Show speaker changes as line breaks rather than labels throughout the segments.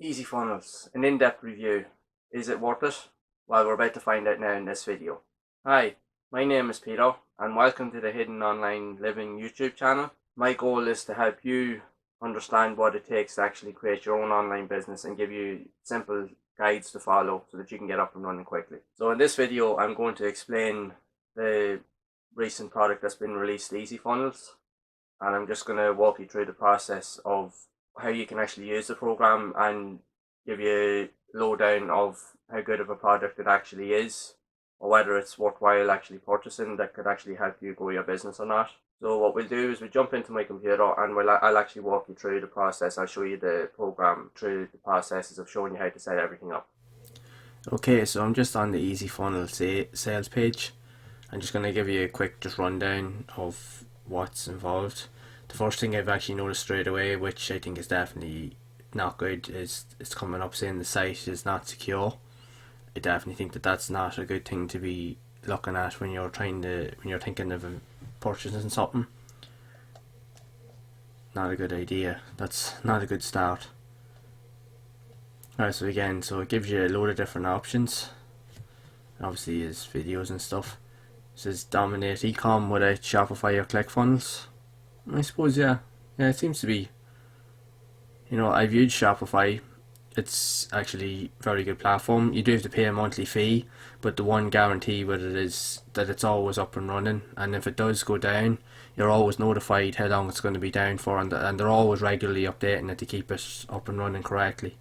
EzyFunnels, an in-depth review. Is it worth it? Well, we're about to find out now in this video. Hi, my name is Peter and welcome to the Hidden Online Living YouTube channel. My goal is to help you understand what it takes to actually create your own online business and give you simple guides to follow so that you can get up and running quickly. So in this video, I'm going to explain the recent product that's been released, EzyFunnels, and I'm just going to walk you through the process of how you can actually use the program and give you a lowdown of how good of a product it actually is, or whether it's worthwhile actually purchasing that could actually help you grow your business or not. So what we'll do is we'll jump into my computer and I'll actually walk you through the process. I'll show you the program through the processes of showing you how to set everything up.
Okay, so I'm just on the EzyFunnel sales page. I'm just going to give you a quick rundown of what's involved. The first thing I've actually noticed straight away, which I think is definitely not good, is it's coming up saying the site is not secure. I definitely think that that's not a good thing to be looking at when you're thinking of purchasing something. Not a good idea. That's not a good start. Alright, so it gives you a load of different options. Obviously, is videos and stuff. It says dominate e-com without Shopify or ClickFunnels. I suppose, yeah, it seems to be. I've used Shopify. It's actually a very good platform. You do have to pay a monthly fee, but the one guarantee with it is that it's always up and running, and if it does go down, you're always notified how long it's going to be down for, and they're always regularly updating it to keep it up and running correctly.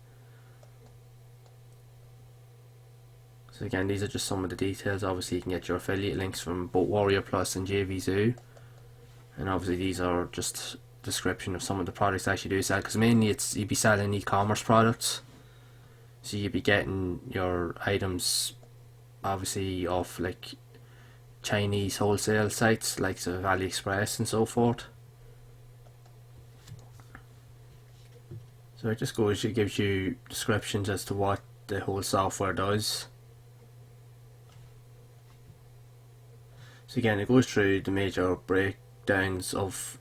So again, these are just some of the details. Obviously, you can get your affiliate links from both Warrior Plus and JVZoo. And obviously these are just description of some of the products I actually do sell, because mainly you'd be selling e-commerce products, so you'd be getting your items obviously off like Chinese wholesale sites like AliExpress and so forth. So it just gives you descriptions as to what the whole software does. So again, it goes through the major breakdowns of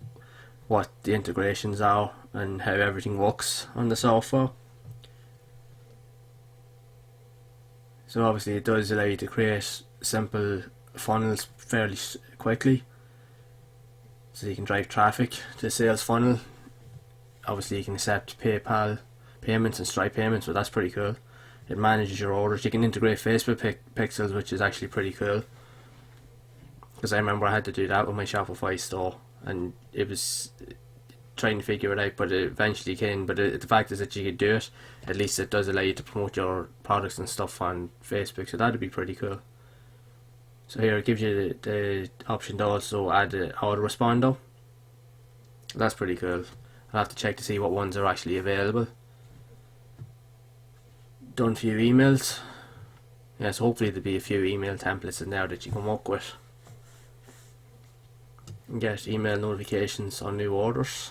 what the integrations are and how everything works on the software. So obviously it does allow you to create simple funnels fairly quickly, so you can drive traffic to the sales funnel. Obviously you can accept PayPal payments and Stripe payments, but that's pretty cool. It manages your orders. You can integrate Facebook pixels, which is actually pretty cool, because I remember I had to do that with my Shopify store, and it was trying to figure it out, but it eventually came. But the fact is that you could do it. At least it does allow you to promote your products and stuff on Facebook, so that'd be pretty cool. So here it gives you the option to also add an autoresponder. That's pretty cool. I'll have to check to see what ones are actually available. Done for your emails. Yes, hopefully there'll be a few email templates in there that you can work with. Get email notifications on new orders.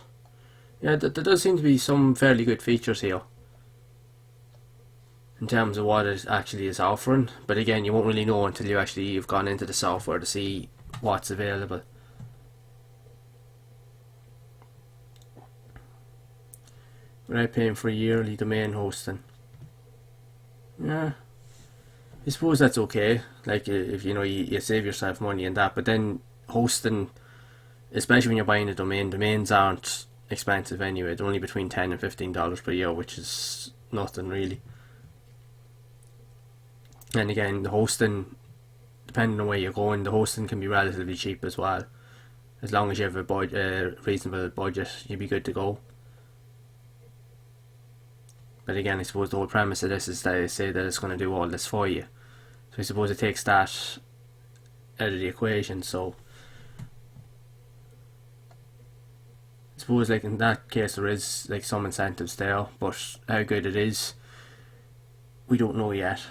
Yeah, there does seem to be some fairly good features here in terms of what it actually is offering, but again, you won't really know until you've gone into the software to see what's available. Without paying for yearly domain hosting. Yeah, I suppose that's okay. Like, if you save yourself money and that, but then hosting, especially when you're buying a domain, domains aren't expensive anyway. They're only between $10 and $15 per year, which is nothing really. And again, the hosting, depending on where you're going, the hosting can be relatively cheap as well. As long as you have a reasonable budget, you'll be good to go. But again, I suppose the whole premise of this is that they say that it's going to do all this for you. So I suppose it takes that out of the equation. So I suppose, like, in that case, there is like some incentives there, but how good it is, we don't know yet.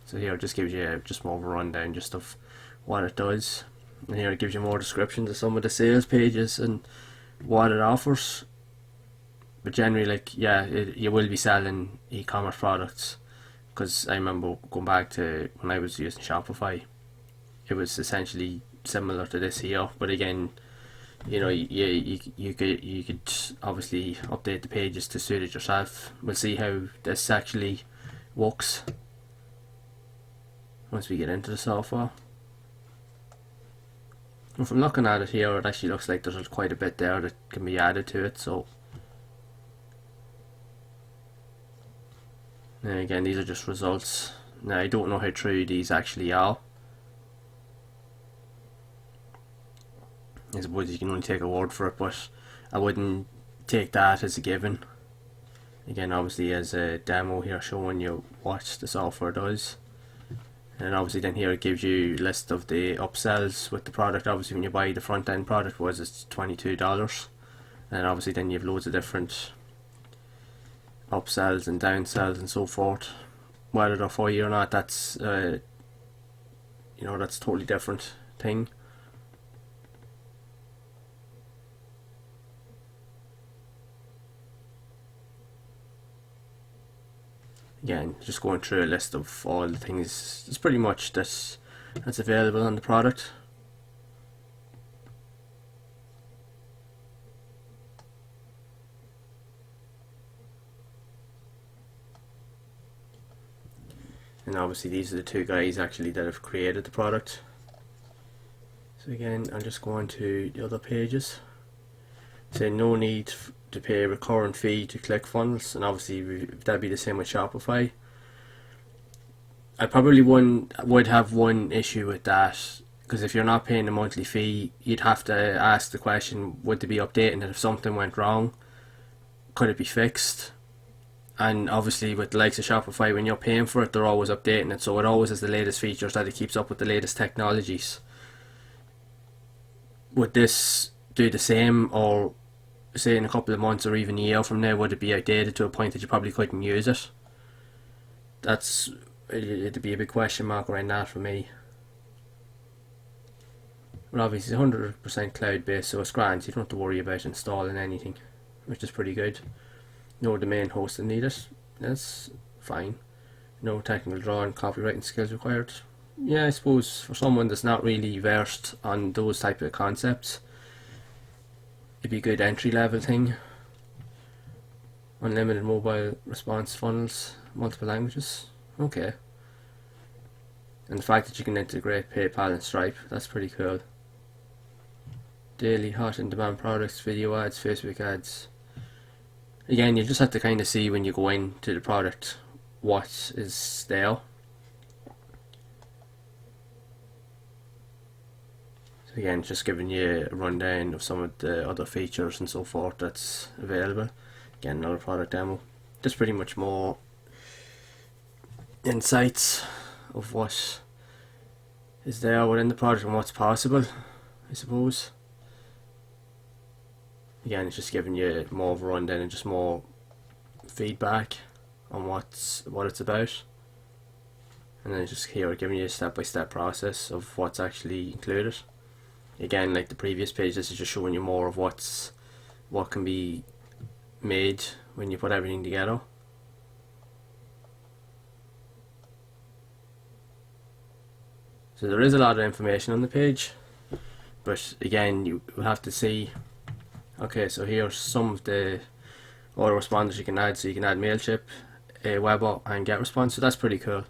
So here it just gives you just more of a rundown just of what it does, and here it gives you more descriptions of some of the sales pages and what it offers. But generally, like, yeah, you will be selling e-commerce products, because I remember going back to when I was using Shopify, it was essentially similar to this here, but again, you know, you could obviously update the pages to suit it yourself. We'll see how this actually works once we get into the software. And from looking at it here, it actually looks like there's quite a bit there that can be added to it. So, and again, these are just results. Now, I don't know how true these actually are. I suppose you can only take a word for it, but I wouldn't take that as a given. Again, obviously as a demo here showing you what the software does. And obviously then here it gives you a list of the upsells with the product. Obviously when you buy the front end product it's $22. And obviously then you have loads of different upsells and downsells and so forth. Whether they're for you or not, that's you know, that's a totally different thing. Again, just going through a list of all the things. It's pretty much that's available on the product. And obviously these are the two guys actually that have created the product. So again, I'm just going to the other pages. Say no need to pay a recurrent fee to ClickFunnels, and obviously that'd be the same with Shopify. I probably would have one issue with that, because if you're not paying a monthly fee, you'd have to ask the question, would they be updating it if something went wrong? Could it be fixed? And obviously with the likes of Shopify, when you're paying for it, they're always updating it, so it always has the latest features, that it keeps up with the latest technologies. Would this do the same, or say in a couple of months or even a year from now, would it be outdated to a point that you probably couldn't use it? It'd be a big question mark around that for me. But obviously it's 100% cloud based, so it's grand, so you don't have to worry about installing anything, which is pretty good. No domain hosting needed, that's fine. No technical drawing, copywriting skills required. Yeah, I suppose for someone that's not really versed on those type of concepts, it'd be a good entry level thing. Unlimited mobile response funnels, multiple languages, okay. And the fact that you can integrate PayPal and Stripe, that's pretty cool. Daily hot in demand products, video ads, Facebook ads. Again, you just have to kind of see when you go into the product what is there. So again, just giving you a rundown of some of the other features and so forth that's available. Again, another product demo. Just pretty much more insights of what is there within the product and what's possible, I suppose. Again, it's just giving you more of a rundown and just more feedback on what it's about. And then it's just here giving you a step-by-step process of what's actually included. Again, like the previous page, this is just showing you more of what can be made when you put everything together. So there is a lot of information on the page, but again, you will have to see. Okay, so here's some of the autoresponders you can add. So you can add MailChimp, Weber, and GetResponse. So that's pretty cool.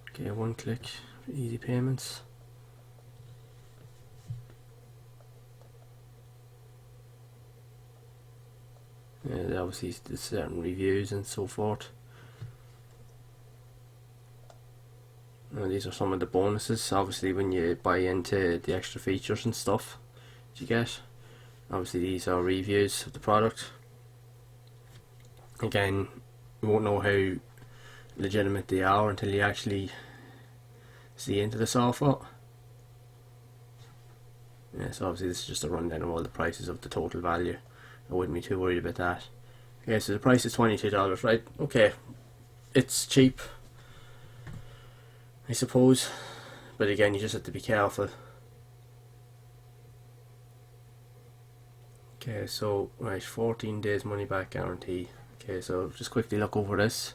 Okay, one click for easy payments. Obviously there's certain reviews and so forth. These are some of the bonuses, obviously when you buy into the extra features and stuff that you get. Obviously these are reviews of the product. Again, you won't know how legitimate they are until you actually see into the software. Yeah, so obviously this is just a rundown of all the prices of the total value. I wouldn't be too worried about that. Okay, so the price is $22, right? Okay, it's cheap, I suppose, but again, you just have to be careful. Okay, so right, 14 days money back guarantee. Okay, so just quickly look over this.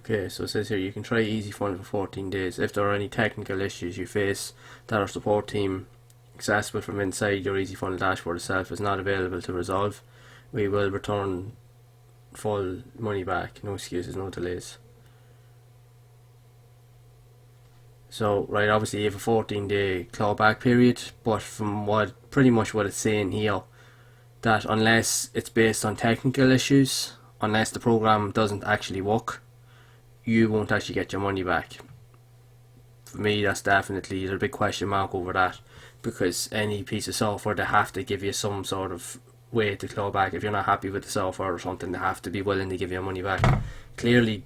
Okay, so it says here you can try EzyFunnel for 14 days. If there are any technical issues you face that our support team, accessible from inside your EzyFunnel dashboard itself, is not available to resolve, we will return full money back. No excuses, no delays. So, right, obviously you have a 14-day clawback period, but from pretty much what it's saying here, that unless it's based on technical issues, unless the program doesn't actually work, you won't actually get your money back. For me, that's definitely, there's a big question mark over that, because any piece of software, they have to give you some sort of way to claw back. If you're not happy with the software or something, they have to be willing to give you your money back. Clearly,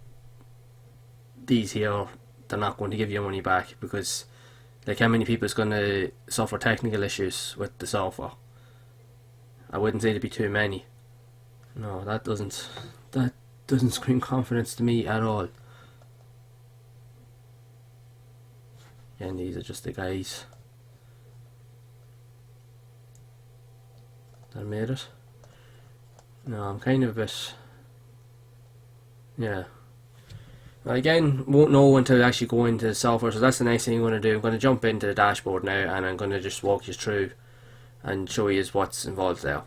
these here, they're not going to give you your money back, because like, how many people is going to suffer technical issues with the software? I wouldn't say there'd be too many. No, that doesn't scream confidence to me at all. And these are just the guys that made it. No, I'm kind of a bit, yeah. Again, won't know until I actually go into the software, so that's the next thing I'm going to do. I'm going to jump into the dashboard now, and I'm going to just walk you through and show you what's involved there.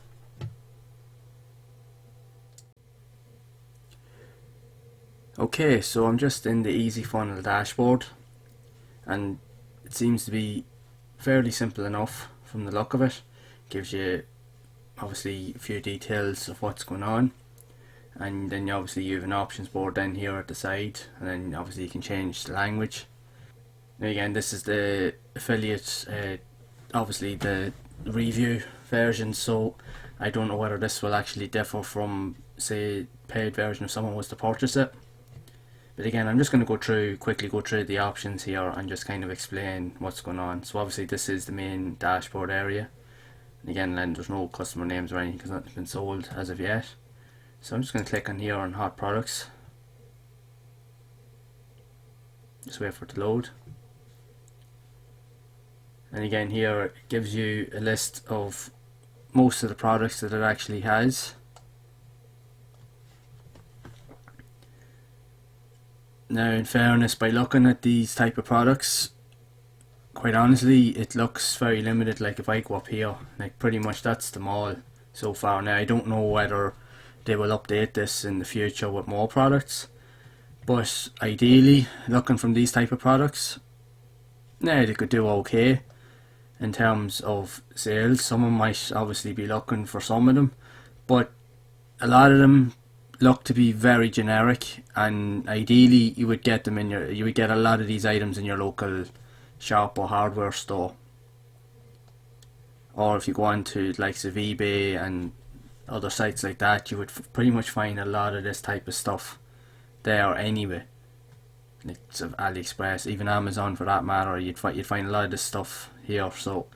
Okay, so I'm just in the EzyFunnel dashboard, and it seems to be fairly simple enough from the look of it. Gives you obviously a few details of what's going on, and then obviously you have an options board down here at the side, and then obviously you can change the language. Now again, this is the affiliate, obviously the review version, so I don't know whether this will actually differ from, say, paid version if someone was to purchase it. But again, I'm just going to quickly go through the options here and just kind of explain what's going on. So obviously this is the main dashboard area. And again, then there's no customer names or anything because nothing's been sold as of yet. So I'm just going to click on here on hot products. Just wait for it to load. And again, here it gives you a list of most of the products that it actually has. Now, in fairness, by looking at these type of products, quite honestly, it looks very limited. Like if I go up here, like pretty much that's them all so far. Now, I don't know whether they will update this in the future with more products, but ideally, looking from these type of products, now they could do okay in terms of sales. Someone might obviously be looking for some of them, but a lot of them look to be very generic, and ideally you would get them in you would get a lot of these items in your local shop or hardware store, or if you go on to likes of eBay and other sites like that, you would pretty much find a lot of this type of stuff there anyway. Like sort of AliExpress, even Amazon for that matter, you'd find a lot of this stuff here. So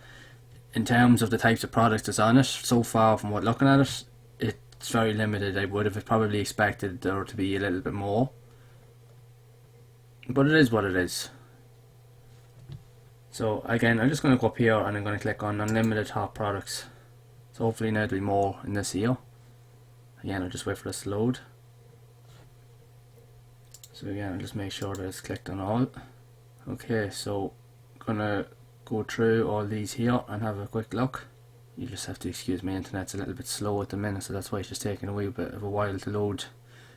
in terms of the types of products that's on it, so far from what looking at it, it's very limited. I would have probably expected there to be a little bit more, but it is what it is. So again, I'm just going to go up here and I'm going to click on unlimited hot products. So hopefully now there'll be more in this here. Again, I'll just wait for this to load. So again, I'll just make sure that it's clicked on all. Okay, so I'm gonna go through all these here and have a quick look. You just have to excuse my internet's a little bit slow at the minute, so that's why it's just taking a wee bit of a while to load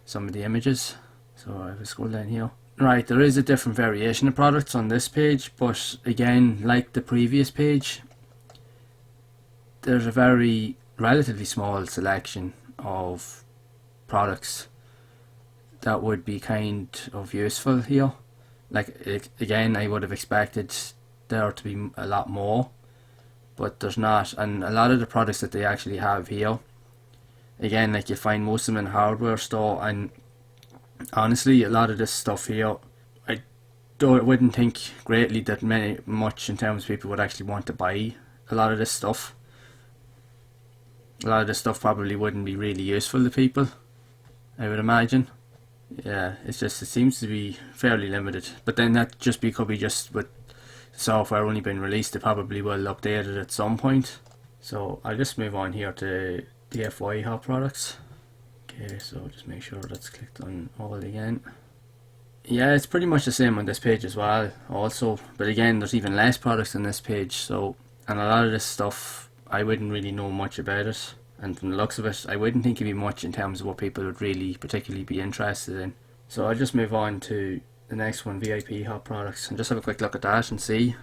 some of the images. So I will scroll down here. Right, there is a different variation of products on this page, but again, like the previous page, there's a very relatively small selection of products that would be kind of useful here. Like again, I would have expected there to be a lot more, but there's not. And a lot of the products that they actually have here, again, like you find most of them in hardware store, and honestly, a lot of this stuff here, I wouldn't think greatly that much in terms of people would actually want to buy a lot of this stuff. A lot of this stuff probably wouldn't be really useful to people, I would imagine. Yeah, it seems to be fairly limited, but then that could be just with the software only been released. They probably will update it at some point. So I'll just move on here to DFY hot products. Okay, so just make sure that's clicked on all again. Yeah, it's pretty much the same on this page as well also, but again there's even less products on this page, so, and a lot of this stuff I wouldn't really know much about it, and from the looks of it I wouldn't think it'd be much in terms of what people would really particularly be interested in. So I'll just move on to the next one, VIP hot products, and just have a quick look at that and see.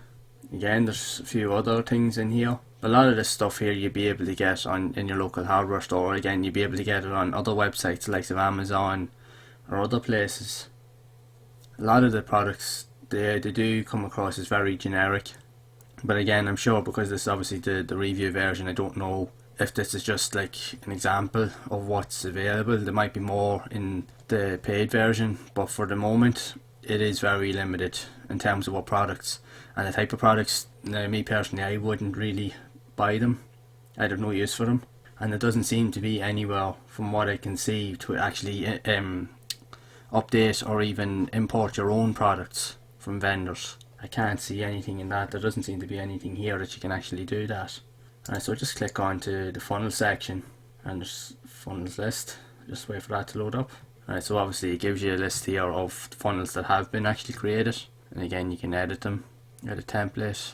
Again, there's a few other things in here. A lot of this stuff here you'll be able to get in your local hardware store. Again, you'll be able to get it on other websites like of Amazon or other places. A lot of the products they do come across as very generic, but again I'm sure because this is obviously the review version, I don't know if this is just like an example of what's available. There might be more in the paid version, but for the moment it is very limited in terms of what products and the type of products. Now, me personally, I wouldn't really buy them. I'd have no use for them, and there doesn't seem to be anywhere from what I can see to actually update or even import your own products from vendors. I can't see anything in that. There doesn't seem to be anything here that you can actually do that. Alright, so just click on to the funnel section and there's funnels list. Just wait for that to load up. Alright, so obviously it gives you a list here of the funnels that have been actually created, and again you can edit them, add a template.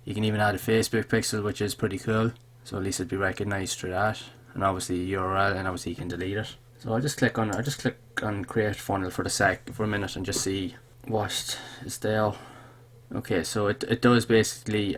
You can even add a Facebook pixel, which is pretty cool, so at least it'd be recognised through that, and obviously URL, and obviously you can delete it. So I'll just click on create funnel for a minute and just see what is there. Okay, so it does basically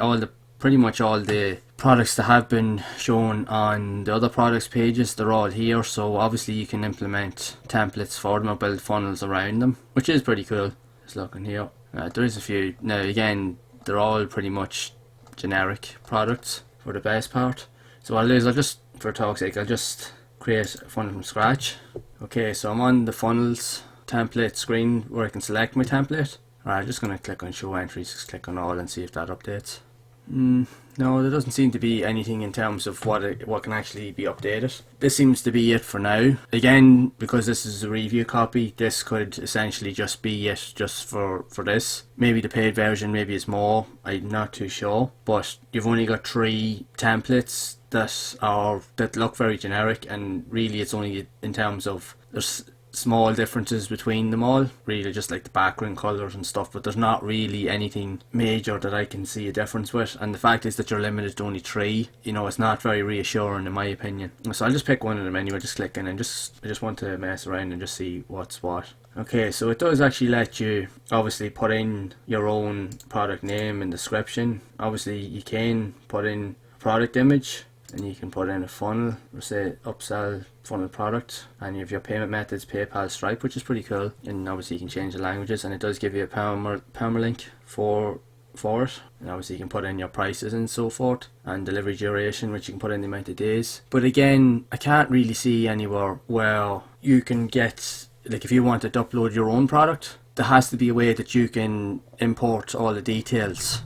pretty much all the products that have been shown on the other products pages, they're all here. So obviously you can implement templates for them or build funnels around them, which is pretty cool. Just looking here, there is a few. Now again, they're all pretty much generic products for the best part. So what I'll do is, for talk's sake, I'll just create a funnel from scratch. Okay, so I'm on the funnels template screen where I can select my template. Alright, I'm just going to click on show entries, just click on all and see if that updates. No, there doesn't seem to be anything in terms of what can actually be updated. This seems to be it for now. Again, because this is a review copy, this could essentially just be it just for this. Maybe the paid version, maybe it's more, I'm not too sure. But you've only got 3 templates that look very generic, and really it's only in terms of there's small differences between them all, really just like the background colours and stuff, but there's not really anything major that I can see a difference with. And the fact is that you're limited to only 3, you know, it's not very reassuring in my opinion. So I'll just pick one of them anyway, just click in and I just want to mess around and just see what's what. Okay, so it does actually let you obviously put in your own product name and description. Obviously you can put in a product image, and you can put in a funnel, or say upsell funnel product, and you have your payment methods, PayPal, Stripe, which is pretty cool. And obviously you can change the languages, and it does give you a permalink for it. And obviously you can put in your prices and so forth, and delivery duration, which you can put in the amount of days. But again, I can't really see anywhere where you can get, like if you wanted to upload your own product, there has to be a way that you can import all the details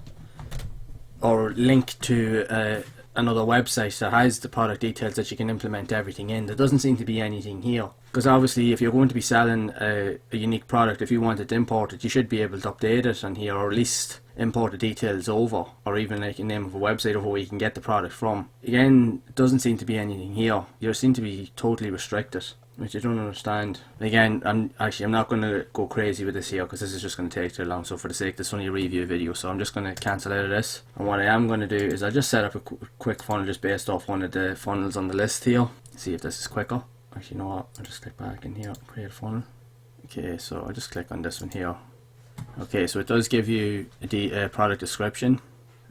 or link to another website that has the product details that you can implement everything in. There doesn't seem to be anything here, because obviously if you're going to be selling a unique product, if you wanted to import it, you should be able to update it on here, or at least import the details over, or even like a name of a website over where you can get the product from. Again, it doesn't seem to be anything here. You seem to be totally restricted, which I don't understand. Again, I'm not going to go crazy with this here because this is just going to take too long. So for the sake, this is only a review video, so I'm just going to cancel out of this. And what I am going to do is I'll just set up a quick funnel just based off one of the funnels on the list here. See if this is quicker. Actually, you know what? I'll just click back in here, create funnel. Okay, so I'll just click on this one here. Okay, so it does give you a product description,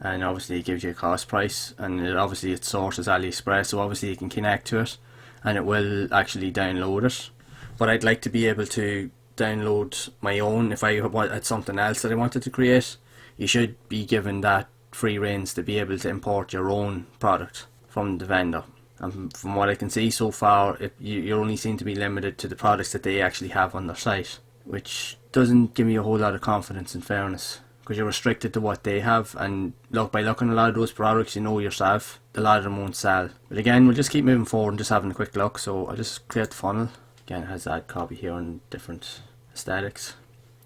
and obviously it gives you a cost price, and obviously it's sourced as AliExpress, so obviously you can connect to it and it will actually download it. But I'd like to be able to download my own. If I had something else that I wanted to create, you should be given that free reins to be able to import your own product from the vendor. And from what I can see so far, you only seem to be limited to the products that they actually have on their site, which doesn't give me a whole lot of confidence, in fairness, because you're restricted to what they have. And look, by looking at a lot of those products, you know yourself, a lot of them won't sell. But again, we'll just keep moving forward and just having a quick look. So I'll just create the funnel. Again, it has that copy here and different aesthetics.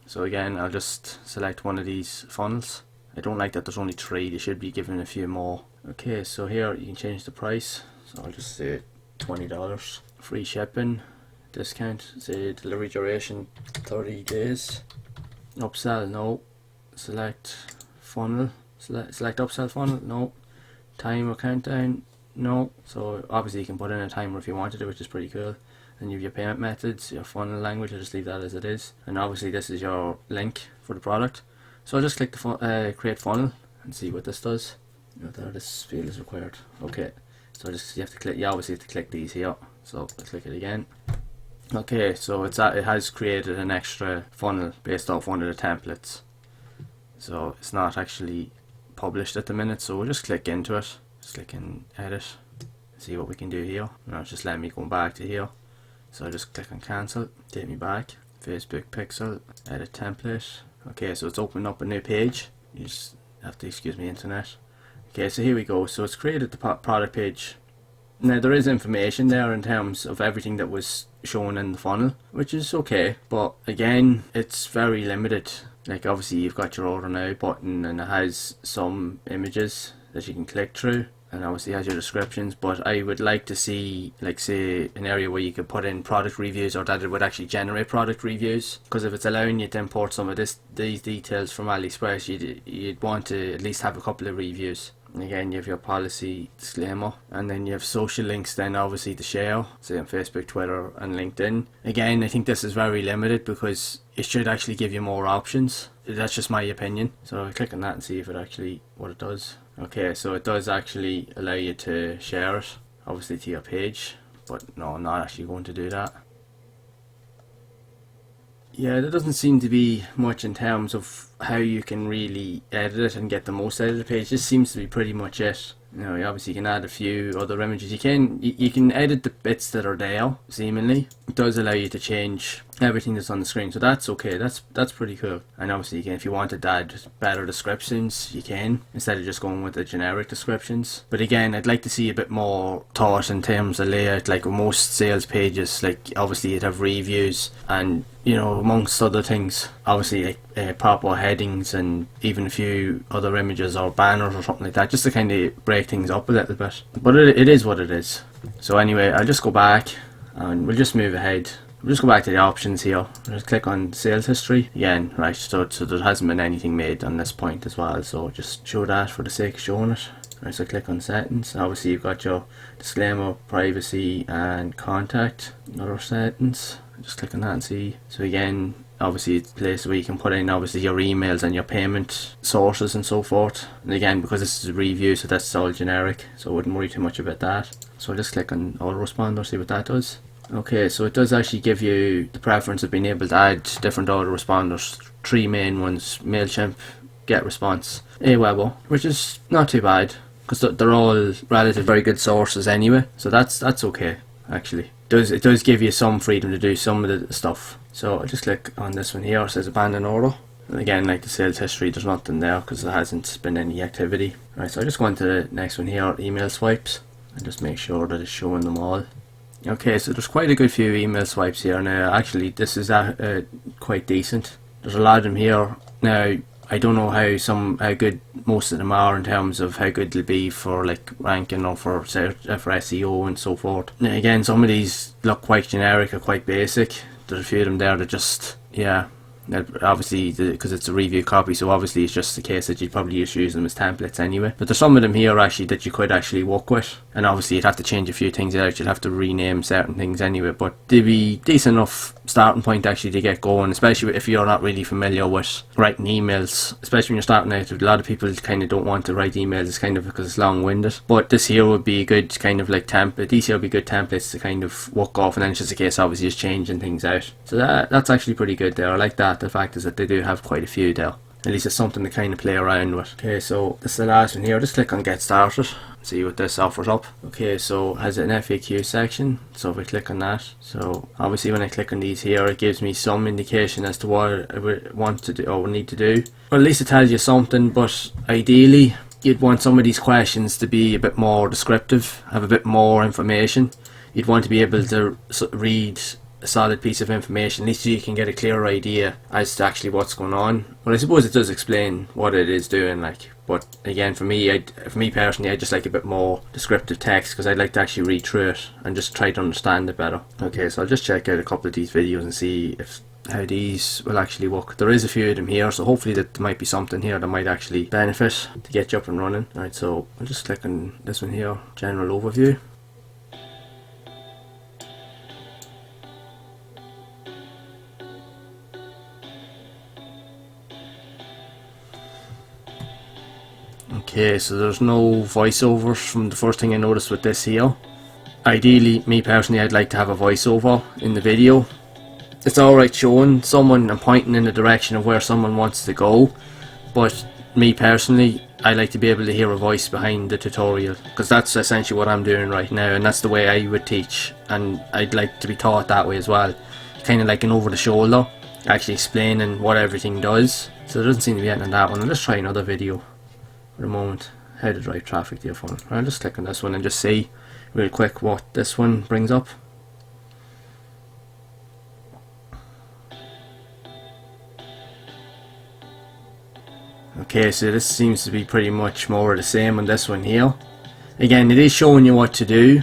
So again, I'll just select one of these funnels. I don't like that there's only 3, they should be given a few more. Okay, so here you can change the price. So I'll just say $20, free shipping, discount, say delivery duration 30 days, upsell, no, select funnel, select upsell funnel, no, timer countdown, no. So obviously you can put in a timer if you wanted to, which is pretty cool. And you have your payment methods, your funnel language, I'll just leave that as it is. And obviously this is your link for the product. So I'll just click the create funnel and see what this does. There, this field is required. Okay, so you have to click, you obviously have to click these here. So I'll click it again. Okay, so it has created an extra funnel based off one of the templates. So it's not actually published at the minute, so we'll just click into it. Just click in edit, see what we can do here. Now it's just letting me go back to here. So I just click on cancel, take me back, Facebook pixel, edit template. Okay, so it's opened up a new page. You just have to excuse me internet. Okay, so here we go. So it's created the product page. Now there is information there in terms of everything that was shown in the funnel, which is okay, but again it's very limited. Like obviously you've got your order now button and it has some images that you can click through, and obviously has your descriptions, but I would like to see, like, say an area where you could put in product reviews, or that it would actually generate product reviews, because if it's allowing you to import some of these details from AliExpress, you'd want to at least have a couple of reviews. And again you have your policy disclaimer, and then you have social links then obviously to share, say on Facebook, Twitter and LinkedIn. Again, I think this is very limited because it should actually give you more options. That's just my opinion. So I'll click on that and see if it actually, what it does. Okay, so it does actually allow you to share it, obviously to your page, but no, I'm not actually going to do that. Yeah, there doesn't seem to be much in terms of how you can really edit it and get the most out of the page. This seems to be pretty much it. You know, obviously you can add a few other images. You can edit the bits that are there, seemingly. It does allow you to change everything that's on the screen, so that's okay. That's pretty cool. And obviously you can, if you wanted to add better descriptions, you can, instead of just going with the generic descriptions. But again, I'd like to see a bit more thought in terms of layout. Like with most sales pages, like obviously you'd have reviews and, you know, amongst other things, obviously like proper headings and even a few other images or banners or something like that, just to kind of break things up a little bit. But it is what it is. So anyway, I'll just go back and we'll just move ahead. We'll just go back to the options here. I'll just click on sales history again. Right, so there hasn't been anything made on this point as well, so just show that for the sake of showing it. Right, so click on settings. Obviously you've got your disclaimer, privacy and contact, other settings. Just click on that and see. So again, obviously it's a place where you can put in obviously your emails and your payment sources and so forth. And again, because this is a review, so that's all generic, so I wouldn't worry too much about that. So I'll just click on Autoresponder, see what that does. Okay, so it does actually give you the preference of being able to add different autoresponders. 3 main ones: MailChimp, GetResponse, Aweber, which is not too bad because they're all relatively very good sources anyway. So that's okay actually. It does give you some freedom to do some of the stuff. So I'll just click on this one here. It says abandon order. And again, like the sales history, there's nothing there because there hasn't been any activity. Right, so I just go on to the next one here, email swipes, and just make sure that it's showing them all. Okay, so there's quite a good few email swipes here now. Actually, this is quite decent. There's a lot of them here. Now, I don't know how good most of them are in terms of how good they'll be for like ranking or for SEO and so forth. Now again, some of these look quite generic or quite basic. There's a few of them there that just, yeah, obviously because it's a review copy, so obviously it's just the case that you'd probably just use them as templates anyway. But there's some of them here actually that you could actually work with, and obviously you'd have to change a few things out. You'd have to rename certain things anyway, but they'd be decent enough starting point actually to get going, especially if you're not really familiar with writing emails. Especially when you're starting out, a lot of people kind of don't want to write emails. It's kind of because it's long-winded, but this here would be a good kind of like template. These here would be good templates to kind of work off, and then it's just a case obviously just changing things out. So that's actually pretty good there. I like that. The fact is that they do have quite a few there. At least it's something to kind of play around with. Okay, so this is the last one here. Just click on get started, see what this offers up. Okay, so it has an FAQ section, so if I click on that, so obviously when I click on these here, it gives me some indication as to what I would want to do or need to do, or at least it tells you something. But ideally you'd want some of these questions to be a bit more descriptive, have a bit more information. You'd want to be able to read a solid piece of information, at least you can get a clearer idea as to actually what's going on. But I suppose it does explain what it is doing, like. But again, for me personally, I just like a bit more descriptive text because I'd like to actually read through it and just try to understand it better. Okay, so I'll just check out a couple of these videos and see how these will actually work. There is a few of them here, so hopefully there might be something here that might actually benefit to get you up and running. Alright, so I'll just click on this one here, general overview. Okay, so there's no voiceovers from the first thing I noticed with this here. Ideally, me personally, I'd like to have a voiceover in the video. It's alright showing someone and pointing in the direction of where someone wants to go, but me personally, I like to be able to hear a voice behind the tutorial, because that's essentially what I'm doing right now, and that's the way I would teach, and I'd like to be taught that way as well. Kind of like an over the shoulder, actually explaining what everything does. So there doesn't seem to be anything in that one. I'll just try another video for a moment. How to drive traffic to your phone. I'll just click on this one and just see real quick what this one brings up. Okay, so this seems to be pretty much more of the same on this one here. Again, it is showing you what to do,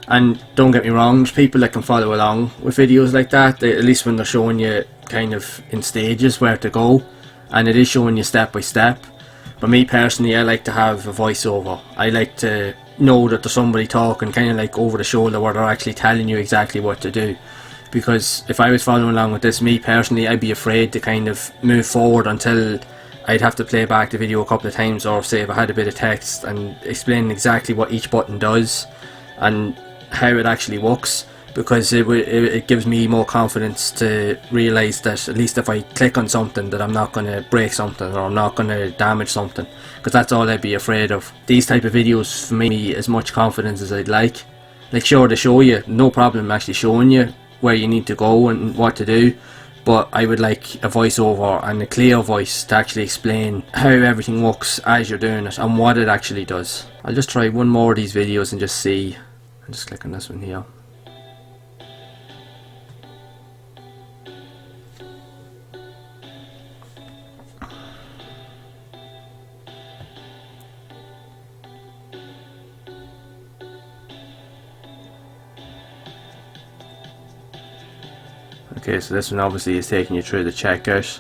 and don't get me wrong, there's people that can follow along with videos like that, at least when they're showing you kind of in stages where to go, and it is showing you step by step. But me personally, I like to have a voiceover. I like to know that there's somebody talking kind of like over the shoulder where they're actually telling you exactly what to do. Because if I was following along with this, me personally, I'd be afraid to kind of move forward until I'd have to play back the video a couple of times, or say if I had a bit of text and explain exactly what each button does and how it actually works. Because it gives me more confidence to realise that at least if I click on something that I'm not going to break something or I'm not going to damage something, because that's all I'd be afraid of. These type of videos for me as much confidence as I'd like. Like sure, to show you, no problem actually showing you where you need to go and what to do, but I would like a voiceover and a clear voice to actually explain how everything works as you're doing it and what it actually does. I'll just try one more of these videos and just see. I'll just click on this one here. Okay, so this one obviously is taking you through the checkout,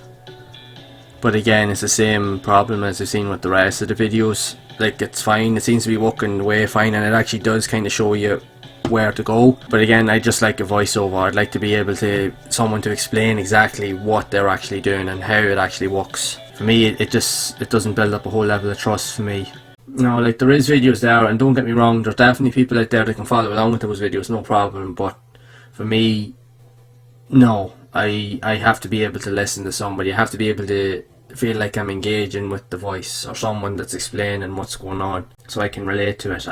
but again it's the same problem as I've seen with the rest of the videos. Like it's fine, it seems to be working way fine, and it actually does kind of show you where to go. But again, I just like a voiceover. I'd like to be able to someone to explain exactly what they're actually doing and how it actually works. For me, it doesn't build up a whole level of trust for me. No, like there is videos there, and don't get me wrong, there's definitely people out there that can follow along with those videos, no problem. But for me, no, I have to be able to listen to somebody. I have to be able to feel like I'm engaging with the voice or someone that's explaining what's going on, so I can relate to it.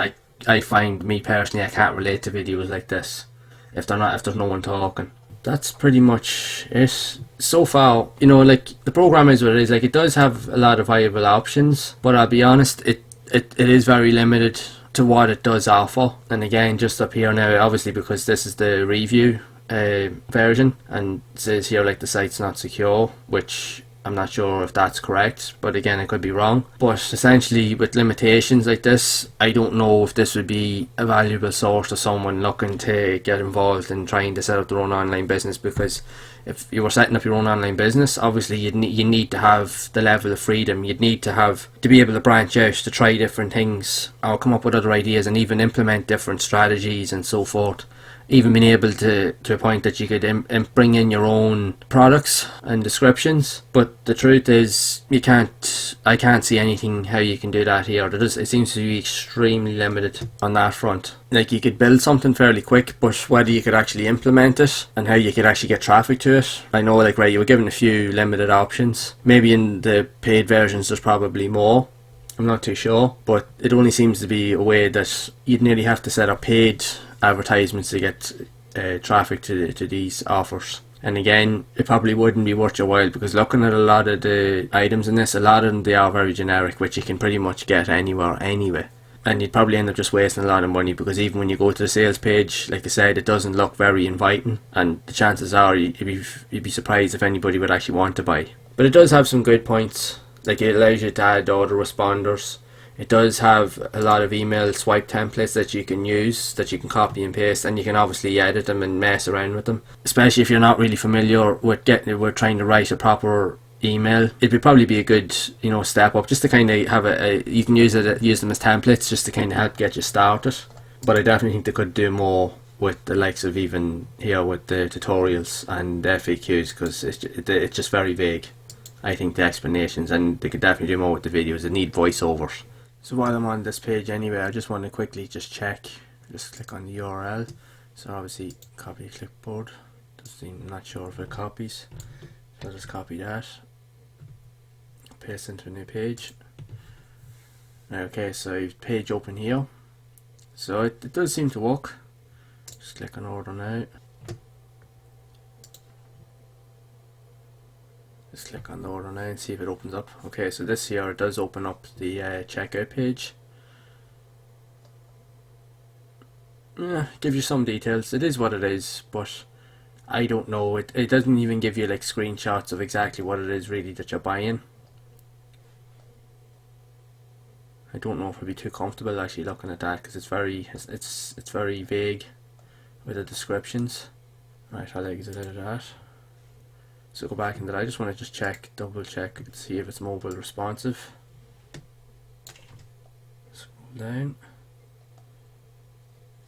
I find, me personally, I can't relate to videos like this if there's no one talking. That's pretty much it. So far, you know, like the program is what it is. Like it does have a lot of viable options, but I'll be honest, it is very limited to what it does offer. And again, just up here now, obviously because this is the review version, and it says here like the site's not secure, which I'm not sure if that's correct, but again I could be wrong. But essentially with limitations like this, I don't know if this would be a valuable source to someone looking to get involved in trying to set up their own online business. Because if you were setting up your own online business, obviously you need to have the level of freedom. You'd need to be able to branch out, to try different things or come up with other ideas and even implement different strategies and so forth. Even being able to a point that you could bring in your own products and descriptions. But the truth is, I can't see anything how you can do that here. It seems to be extremely limited on that front. Like you could build something fairly quick, but whether you could actually implement it and how you could actually get traffic to it, I know, like, right, you were given a few limited options. Maybe in the paid versions there's probably more, I'm not too sure, but it only seems to be a way that you'd nearly have to set up paid advertisements to get traffic to these offers. And again, it probably wouldn't be worth your while, because looking at a lot of the items in this, a lot of them, they are very generic, which you can pretty much get anywhere anyway. and you'd probably end up just wasting a lot of money, because even when you go to the sales page, like I said, it doesn't look very inviting, and the chances are you'd be surprised if anybody would actually want to buy. But it does have some good points, like it allows you to add autoresponders. It does have a lot of email swipe templates that you can use, that you can copy and paste, and you can obviously edit them and mess around with them. Especially if you're not really familiar with trying to write a proper email, it would probably be a good step up, just to kind of have you can use them as templates, just to kind of help get you started. But I definitely think they could do more with the likes of even here with the tutorials and the FAQs, because it's just very vague, I think, the explanations, and they could definitely do more with the videos. They need voiceovers. So while I'm on this page anyway, I just want to quickly just check, just click on the URL. So obviously copy clipboard, I'm not sure if it copies, so I'll just copy that, paste into a new page. Okay, so page open here, so it does seem to work. Just click on order now. Just click on the order now and see if it opens up. Okay, so this here does open up the checkout page. Gives you some details. It is what it is, but I don't know. It doesn't even give you like screenshots of exactly what it is really that you're buying. I don't know if I'd be too comfortable actually looking at that, because it's very vague with the descriptions. Right, I'll exit out of that. So go back into that. I just want to just double check, see if it's mobile responsive. Scroll down.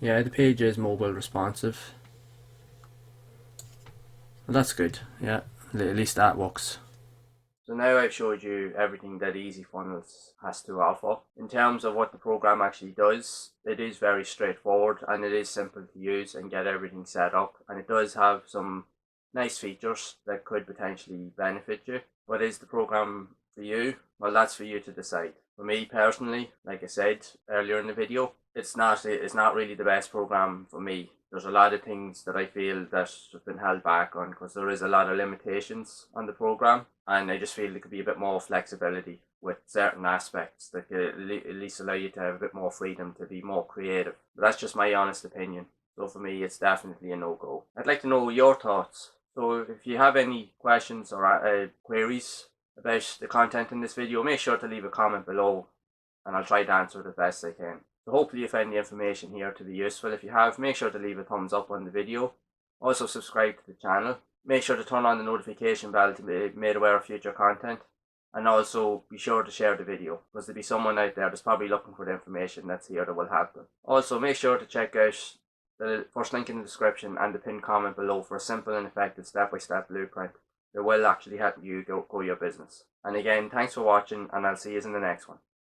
Yeah, the page is mobile responsive. Well, that's good. Yeah, at least that works.
So now I've showed you everything that EzyFunnel has to offer. In terms of what the program actually does, it is very straightforward and it is simple to use and get everything set up, and it does have some nice features that could potentially benefit you. But is the program for you? Well, that's for you to decide. For me personally, like I said earlier in the video, it's not really the best program for me. There's a lot of things that I feel that have been held back on, because there is a lot of limitations on the program, and I just feel there could be a bit more flexibility with certain aspects that could at least allow you to have a bit more freedom to be more creative. But that's just my honest opinion. So for me, it's definitely a no-go. I'd like to know your thoughts. So if you have any questions or queries about the content in this video, make sure to leave a comment below and I'll try to answer it as best I can. So hopefully you find the information here to be useful. If you have, make sure to leave a thumbs up on the video. Also subscribe to the channel. Make sure to turn on the notification bell to be made aware of future content. And also be sure to share the video, because there'll be someone out there that's probably looking for the information that's here that will help them. Also make sure to check out the first link in the description and the pinned comment below for a simple and effective step-by-step blueprint that will actually help you grow your business. And again, thanks for watching, and I'll see you in the next one.